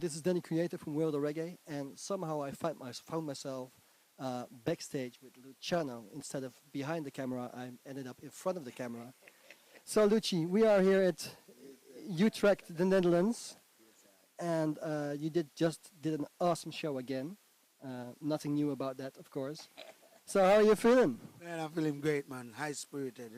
this is Danny Creatah from World of Reggae, and somehow I found myself backstage with Luciano. Instead of behind the camera, I ended up in front of the camera. So Luci, we are here at Utrecht, the Netherlands, and you did an awesome show again. Nothing new about that, of course. So how are you feeling? Man, I'm feeling great, man. High spirited,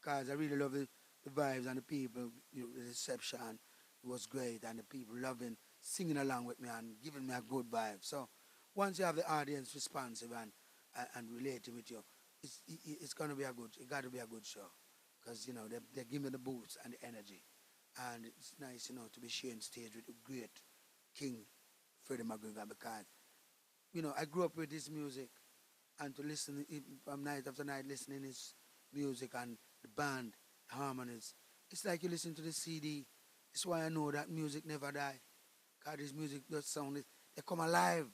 because I really love the vibes and the people. The reception was great, and the people loving singing along with me and giving me a good vibe. So once you have the audience responsive and relating with you, it's gonna be it got to be a good show, because they give me the boost and the energy, and it's nice, to be sharing stage with the great King Freddie McGregor, because I grew up with this music, and to listen from night after night, listening his music and the band, the harmonies. It's like you listen to the CD. It's why I know that music never die. Because this music does sound, they come alive.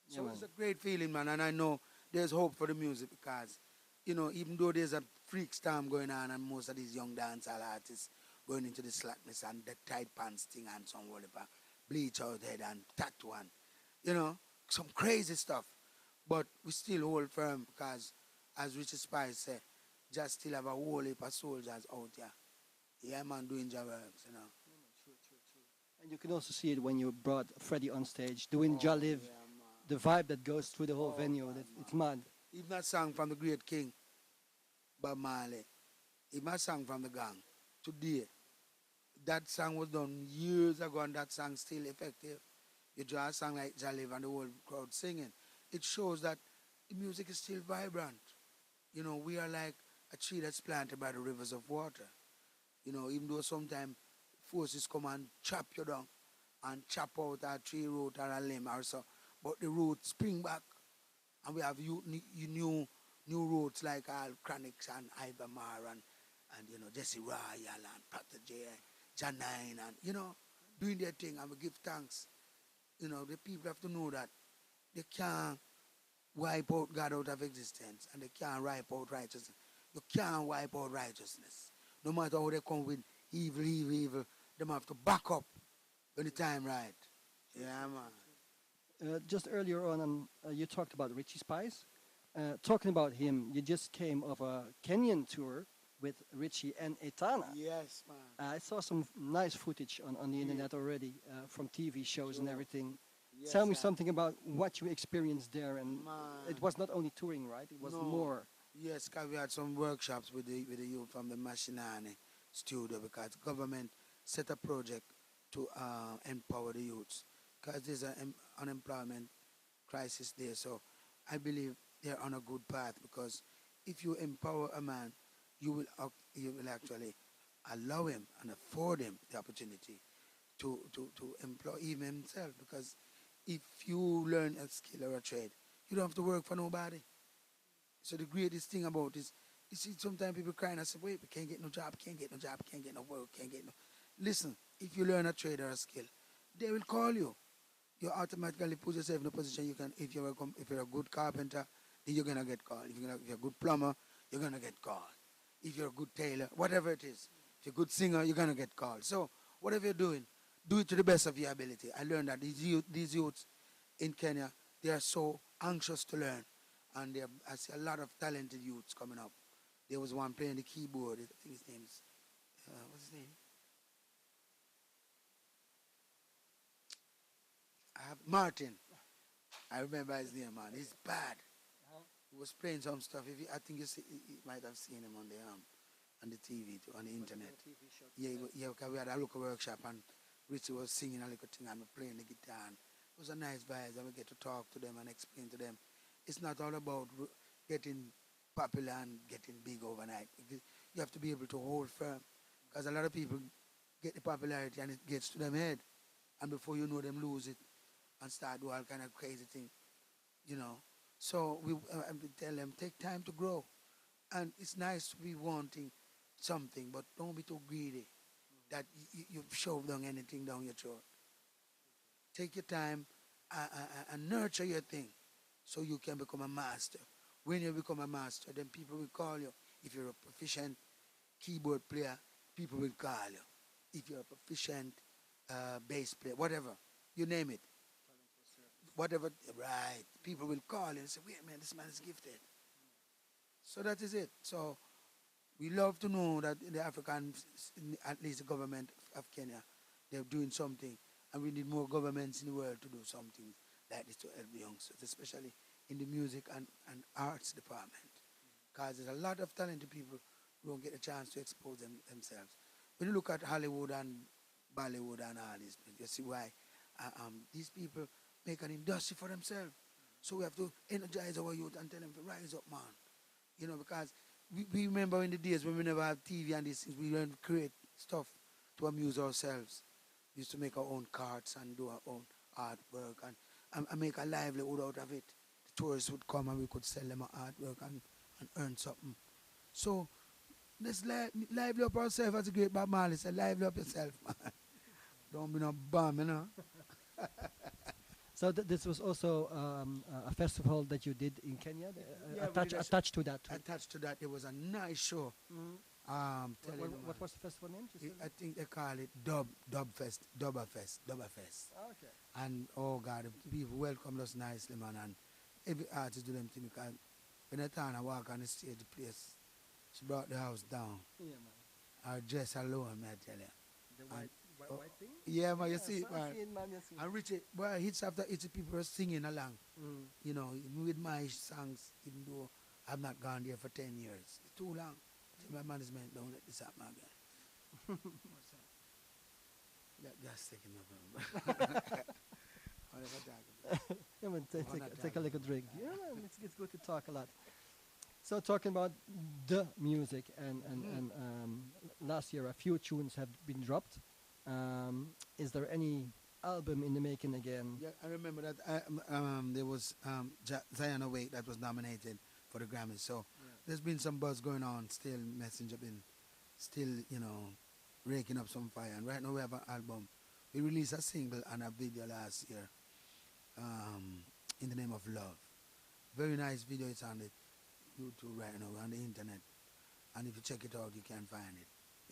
Yeah, So man. it's a great feeling, man. And I know there's hope for the music, because, even though there's a freak storm going on and most of these young dancehall artists going into the slackness and the tight pants thing and some whatever, bleach out head and tattoo and, some crazy stuff. But we still hold firm, because, as Richard Spice said, just still have a whole heap of soldiers out there. Yeah, man, doing job works. True, true, true. And you can also see it when you brought Freddie on stage doing Jaliv, Yeah, man. the vibe that goes through the whole Oh, venue. man, It's man. mad. Even that song from the great king, Bob Marley, even that song from the gang, today, that song was done years ago and that song still effective. You draw a song like Jaliv and the whole crowd singing. It shows that the music is still vibrant. We are like a tree that's planted by the rivers of water. Even though sometimes forces come and chop you down and chop out a tree root or a limb or so, but the root spring back, and we have new roots like Al Chronics and Ivamar and Jesse Royal and Pater J, Janine and doing their thing, and we give thanks. The people have to know that they can't wipe out God out of existence, and they can't wipe out righteousness. You can't wipe out righteousness. No matter how they come with evil, them have to back up when the time right. Yeah, man. Just earlier on, you talked about Richie Spice. Talking about him, you just came off a Kenyan tour with Richie and Etana. Yes, man. I saw some nice footage on the internet already from TV shows and Sure. everything. Yes, Tell me sir. something about what you experienced there, and Man. it was not only touring, right? It was No. more. Yes, because we had some workshops with the youth from the Machinani studio, because government set a project to empower the youths, because there's an unemployment crisis there. So I believe they're on a good path, because if you empower a man, you will actually allow him and afford him the opportunity to employ even himself, because if you learn a skill or a trade, you don't have to work for nobody. So the greatest thing about this, you see, sometimes people crying and say, wait, we can't get no job, can't get no job, can't get no work, can't get no. Listen, if you learn a trade or a skill, they will call you. You automatically put yourself in a position you can. If you're a good carpenter, then you're gonna get called. If you're a good plumber, you're gonna get called. If you're a good tailor, whatever it is, if you're a good singer, you're gonna get called. So whatever you're doing, do it to the best of your ability. I learned that these youths in Kenya, they are so anxious to learn, and I see a lot of talented youths coming up. There was one playing the keyboard. I think his name is what's his name? I have Martin. I remember his name, man. He's bad. He was playing some stuff. I think you might have seen him on the TV, too, on the internet. Yeah, yeah. Because we had a local workshop, and Richie was singing a little thing and we playing the guitar. And it was a nice vibe, and we get to talk to them and explain to them. It's not all about getting popular and getting big overnight. You have to be able to hold firm, because a lot of people get the popularity and it gets to them head, and before you know, them lose it and start do all kind of crazy thing, you know. So we tell them, take time to grow, and it's nice to be wanting something, but don't be too greedy that you shove down anything down your throat. Take your time and nurture your thing so you can become a master. When you become a master, then people will call you. If you're a proficient keyboard player, people will call you. If you're a proficient bass player, whatever, you name it. Whatever, right. People will call you and say, wait, man, this man is gifted. So that is it. So we love to know that the African, at least the government of Kenya, they're doing something. And we need more governments in the world to do something like this to help the youngsters, especially in the music and arts department. Because there's a lot of talented people who don't get a chance to expose themselves. When you look at Hollywood and Bollywood and all this, you see why these people make an industry for themselves. So we have to energize our youth and tell them to rise up, man. You know, because we remember in the days when we never had TV and these things, we learned to create stuff to amuse ourselves. We used to make our own cards and do our own artwork and make a livelihood out of it. The tourists would come and we could sell them our artwork and earn something. So let's lively up ourselves, as the great Bob Marley said, lively up yourself, man. Don't be no bum, you know. So this was also a festival that you did in Kenya, Yeah, we did attached to that. Attached to that, there was a nice show. Mm. Telling you, What man. was the festival name? I think they call it Dubberfest. Okay. And oh God, the people welcomed us nicely, man. And every artist do them thing because when I turn and walk on the stage, the place, she brought the house down. Yeah, man. Her dress alone, may I tell you. The And- white thing? Yeah, man, you Yeah, see it, man. see it, man, you see it. And Richard, boy, hits after hits, people are singing along. Mm. You know, even with my songs, even though I've not gone there for 10 years. It's too long. Tell my management, don't let this happen again. What's that? Just taking my Yeah, man, Wanna take a talk little drink. Yeah, man, it's good to talk a lot. So talking about the music and last year a few tunes have been dropped. Is there any album in the making again? Yeah, I remember that there was Zion Awake that was nominated for the Grammys. So there's been some buzz going on. Still, Messenger been still, you know, raking up some fire. And right now we have an album. We released a single and a video last year, in the name of Love. Very nice video. It's on the YouTube right now, on the internet. And if you check it out, you can find it.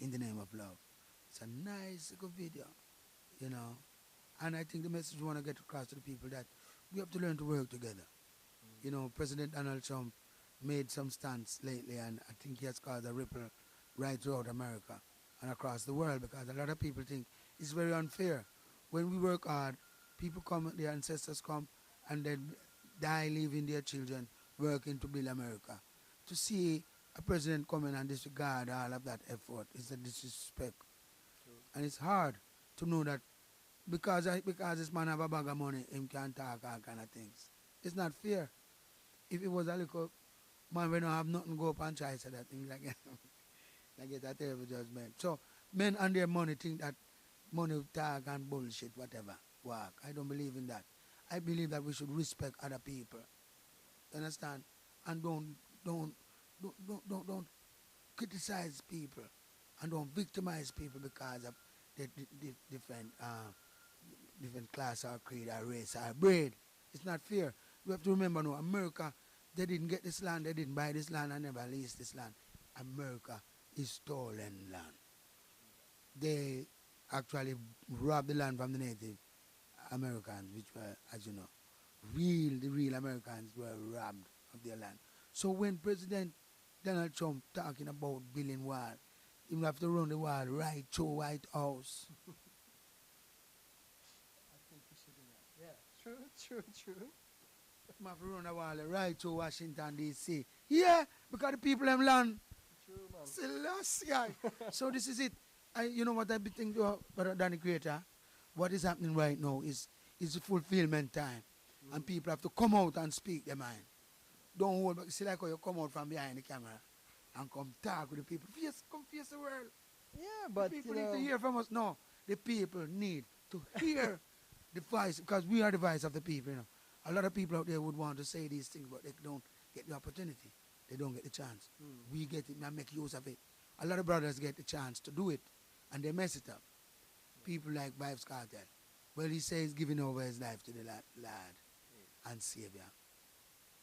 In the name of Love. It's a nice good video, you know. And I think the message we want to get across to the people that we have to learn to work together. You know, President Donald Trump made some stunts lately, and I think he has caused a ripple right throughout America and across the world, because a lot of people think it's very unfair. When we work hard, people come, their ancestors come, and they die leaving their children working to build America. To see a president come in and disregard all of that effort is a disrespect. And it's hard to know that because this man have a bag of money, him can talk all kind of things. It's not fair. If it was a little man we don't have nothing go up and try say that thing like like get a terrible judgment. So men and their money think that money talk and bullshit, whatever, work. I don't believe in that. I believe that we should respect other people. Understand? And don't criticize people and don't victimize people because of the different class or creed or race or breed. It's not fair. We have to remember now, America, they didn't get this land, they didn't buy this land and never leased this land. America is stolen land. They actually robbed the land from the Native Americans, which were, as you know, the real Americans were robbed of their land. So when President Donald Trump talking about building wall, he will have to run the wall right to White House. I think we should do that. Yeah, true. He have to run the wall right to Washington, D.C. Yeah, because the people have land. True, man. Celestia. So this is it. You know what I be thinking about Danny Creatah? What is happening right now is the fulfillment time. And people have to come out and speak their mind. Don't hold back. See like how you come out from behind the camera and come talk with the people. Come face the world. Yeah, but The people you need know, to hear from us. No, the people need to hear the voice, because we are the voice of the people. You know, a lot of people out there would want to say these things, but they don't get the opportunity. They don't get the chance. We get it and make use of it. A lot of brothers get the chance to do it, and they mess it up. People like Vibes Cartel. Well, he says he's giving over his life to the lad and Savior.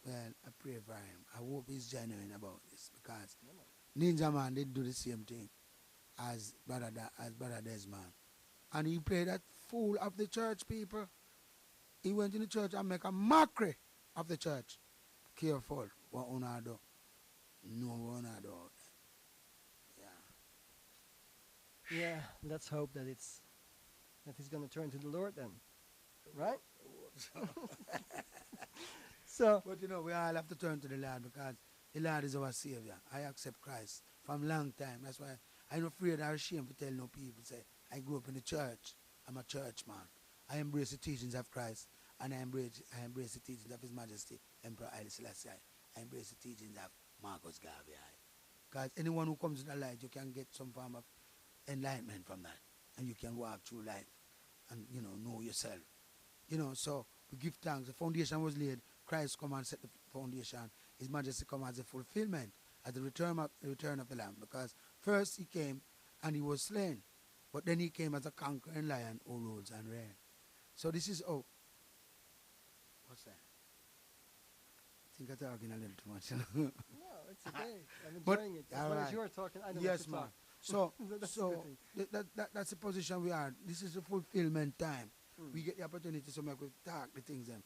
Well, I pray for him. I hope he's genuine about this, because Ninja Man did do the same thing as Brother Desmond. And he played that fool of the church people. He went in the church and make a mockery of the church. Careful what una do. No what una do. Yeah. Yeah, let's hope that he's going to turn to the Lord then, right? So But you know, we all have to turn to the Lord because the Lord is our Savior. I accept Christ from long time. That's why I'm afraid or ashamed to tell no people, say, I grew up in the church. I'm a church man. I embrace the teachings of Christ and I embrace the teachings of His Majesty, Emperor Haile Selassie. I embrace the teachings of Marcus Garvey. Because anyone who comes to the light, you can get some form of enlightenment from that. And you can walk through life and, know yourself. So we give thanks. The foundation was laid. Christ come and set the foundation. His Majesty come as a fulfillment, as the return of the Lamb. Because first He came and He was slain. But then He came as a conquering lion who rules and reigns. So this is, what's that? I think I'm talking a little too much. no, it's okay. I'm But- enjoying it. As all long as right. you're talking, I know Yes, what to man. talk. So, That's a so good thing. that's the position we are. This is the fulfillment time. Mm. We get the opportunity to make we talk the things. Then,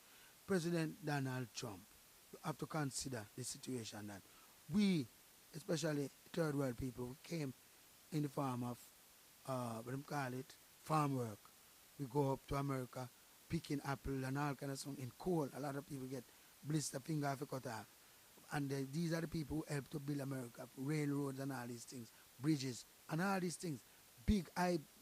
President Donald Trump, you have to consider the situation that we, especially third world people, came in the form of what do you call it, farm work. We go up to America, picking apple and all kind of stuff in coal. A lot of people get blister finger off a cut off. And these are the people who help to build America, railroads and all these things, bridges and all these things, big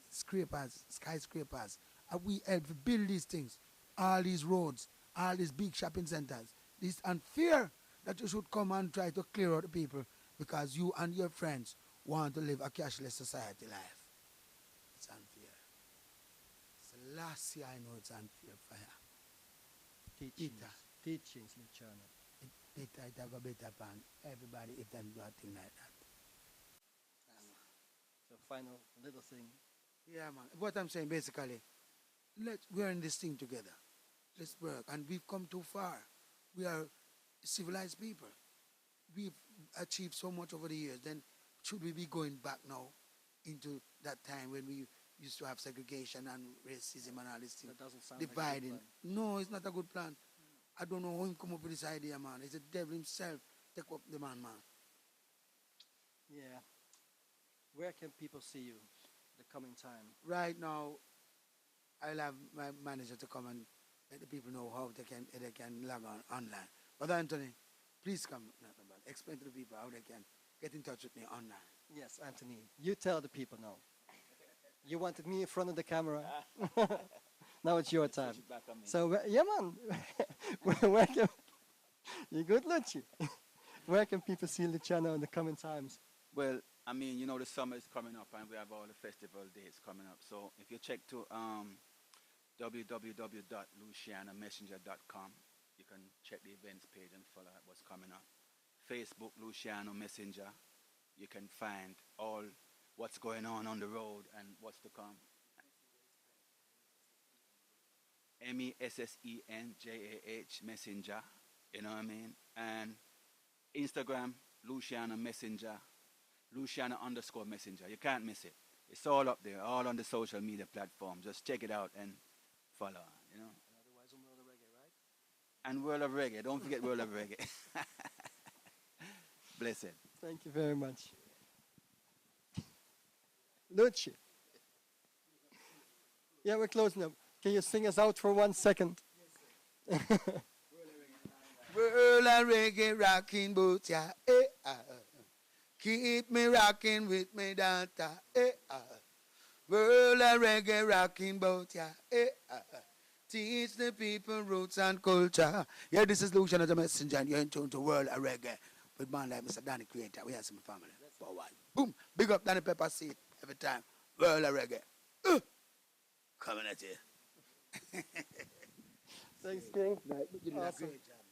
skyscrapers. And we help to build these things, all these roads, all these big shopping centers. This unfair that you should come and try to clear out the people because you and your friends want to live a cashless society life. It's unfair. It's the last year I know it's unfair for you. Teachings, Luciano. It go better upon everybody if they do a thing like that. So final little thing. Yeah, man. What I'm saying basically, we're in this thing together. Let's work. And we've come too far. We are civilized people. We've achieved so much over the years. Then should we be going back now into that time when we used to have segregation and racism and all these things? That doesn't sound like a good Dividing. plan. No, it's not a good plan. I don't know how he come up with this idea, man. It's the devil himself take up the man. Yeah. Where can people see you the coming time? Right now, I'll have my manager to come and let the people know how they can log on online. But Anthony, please come, explain to the people how they can get in touch with me online. Yes, Anthony. You tell the people now. You wanted me in front of the camera. Now it's your time. So, yeah, man. where can... You good, Luci? Where can people see Luciano in the coming times? Well, I mean, the summer is coming up and we have all the festival dates coming up. So if you check to www.lucianomessenger.com, you can check the events page and follow what's coming up. Facebook, Luciano Messenger. You can find all what's going on the road and what's to come. MESSENJAH Messenger, you know what I mean? And Instagram, Luciano Messenger, Luciano_Messenger. You can't miss it. It's all up there, all on the social media platforms. Just check it out and follow, you know? And otherwise on World of Reggae, right? And World of Reggae. Don't forget World of Reggae. Blessed. Thank you very much. Luci. Yeah, we're closing up. Can you sing us out for 1 second? World of reggae rocking boots, yeah. Keep me rocking with me daughter, World of reggae rocking boat, yeah. Teach the people roots and culture. Yeah, this is Luciano the Messenger, and you're in tune to World of Reggae with man like Mr. Danny Creatah. We have some family. Forward. Boom. Big up Danny Pepper Seed every time. World of Reggae. Coming at you. Thanks, King. You did a Awesome. great job.